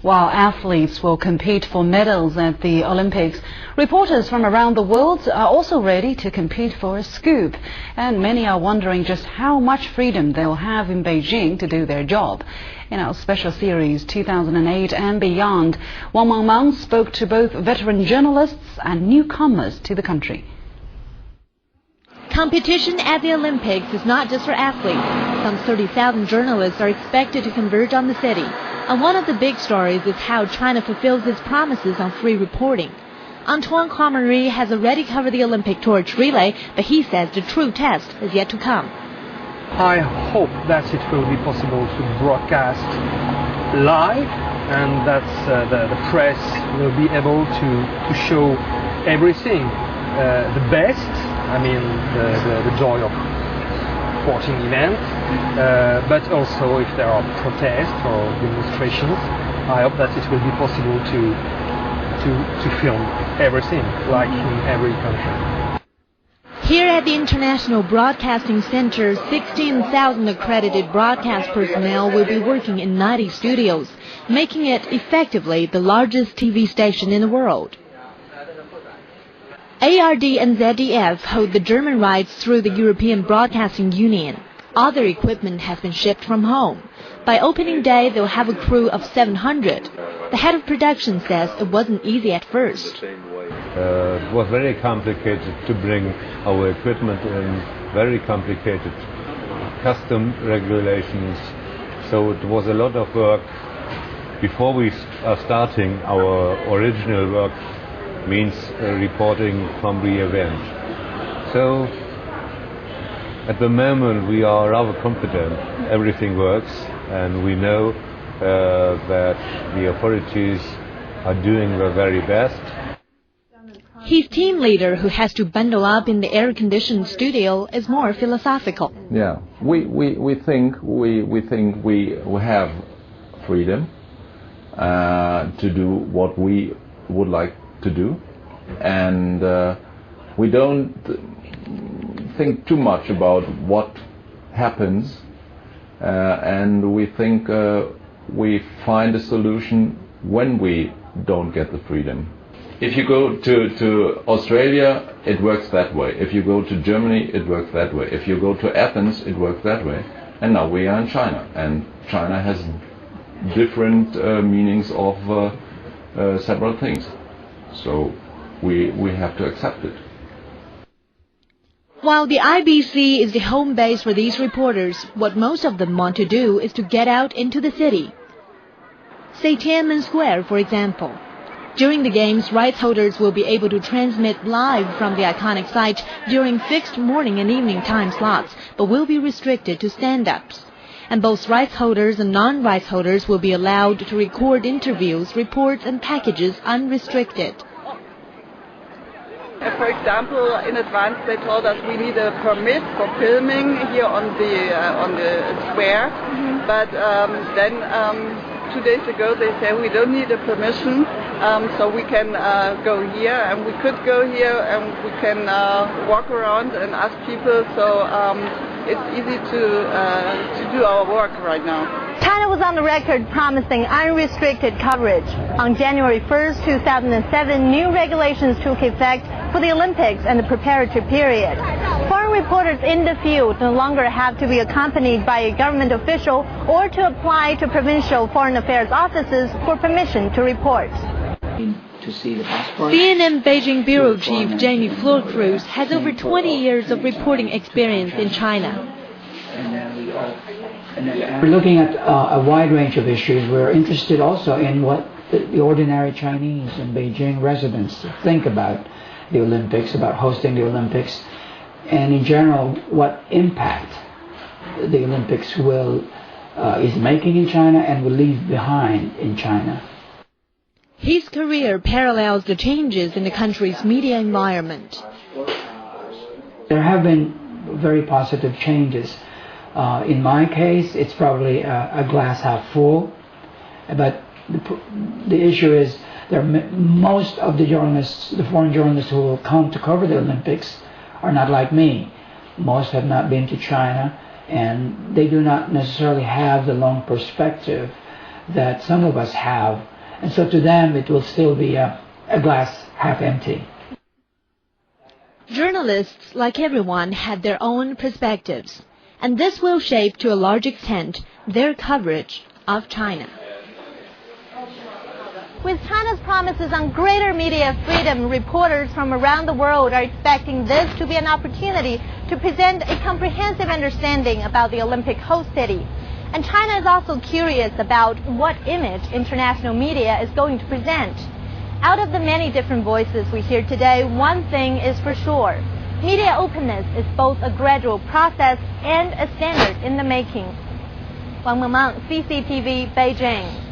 While athletes will compete for medals at the Olympics, reporters from around the world are also ready to compete for a scoop. And many are wondering just how much freedom they'll have in Beijing to do their job. In our special series 2008 and Beyond, Wang Mangmang spoke to both veteran journalists and newcomers to the country. Competition at the Olympics is not just for athletes. Some 30,000 journalists are expected to converge on the city. And one of the big stories is how China fulfills its promises on free reporting. Antoine Cromery has already covered the Olympic torch relay, but he says the true test is yet to come. I hope that it will be possible to broadcast live and that the press will be able to show everything, the best, I mean the joy of sporting events, but also if there are protests or demonstrations, I hope that it will be possible to film everything, like in every country. Here at the International Broadcasting Center, 16,000 accredited broadcast personnel will be working in 90 studios, making it effectively the largest TV station in the world. ARD and ZDF hold the German rights through the European Broadcasting Union. All their equipment has been shipped from home. By opening day, they'll have a crew of 700. The head of production says it wasn't easy at first. It was very complicated to bring our equipment in, very complicated custom regulations. So it was a lot of work before we are starting our original work. Means reporting from the event. So at the moment we are rather confident everything works, and we know that the authorities are doing their very best. His team leader, who has to bundle up in the air-conditioned studio, is more philosophical. Yeah, we think we have freedom to do what we would like to do, and we don't think too much about what happens, and we think we find a solution when we don't get the freedom. If you go to Australia, it works that way. If you go to Germany, it works that way. If you go to Athens, it works that way. And now we are in China, and China has different meanings of several things. So we have to accept it. While the IBC is the home base for these reporters, what most of them want to do is to get out into the city. Say Tiananmen Square, for example. During the games, rights holders will be able to transmit live from the iconic site during fixed morning and evening time slots, but will be restricted to stand-ups. And both rights holders and non-rights holders will be allowed to record interviews, reports and packages unrestricted. For example, in advance they told us we need a permit for filming here on the square, but then 2 days ago they said we don't need a permission, so we can go here, and we could go here and we can walk around and ask people, so it's easy to do our work right now. China was on the record promising unrestricted coverage. On January 1st, 2007, new regulations took effect for the Olympics and the preparatory period. Foreign reporters in the field no longer have to be accompanied by a government official or to apply to provincial foreign affairs offices for permission to report. CNN Beijing Bureau Chief Jamie Fleur-Cruz has over 20 years of reporting experience in China. We're looking at a wide range of issues. We're interested also in what the ordinary Chinese and Beijing residents think about the Olympics, about hosting the Olympics, and in general what impact the Olympics is making in China and will leave behind in China. His career parallels the changes in the country's media environment. There have been very positive changes. In my case, it's probably a glass half full, but the issue is most of the journalists, the foreign journalists who will come to cover the Olympics, are not like me. Most have not been to China, and they do not necessarily have the long perspective that some of us have. And so to them, it will still be a glass half empty. Journalists, like everyone, had their own perspectives, and this will shape to a large extent their coverage of China. With China's promises on greater media freedom, reporters from around the world are expecting this to be an opportunity to present a comprehensive understanding about the Olympic host city. And China is also curious about what image international media is going to present. Out of the many different voices we hear today, one thing is for sure. Media openness is both a gradual process and a standard in the making. Wang Mengmeng, CCTV, Beijing.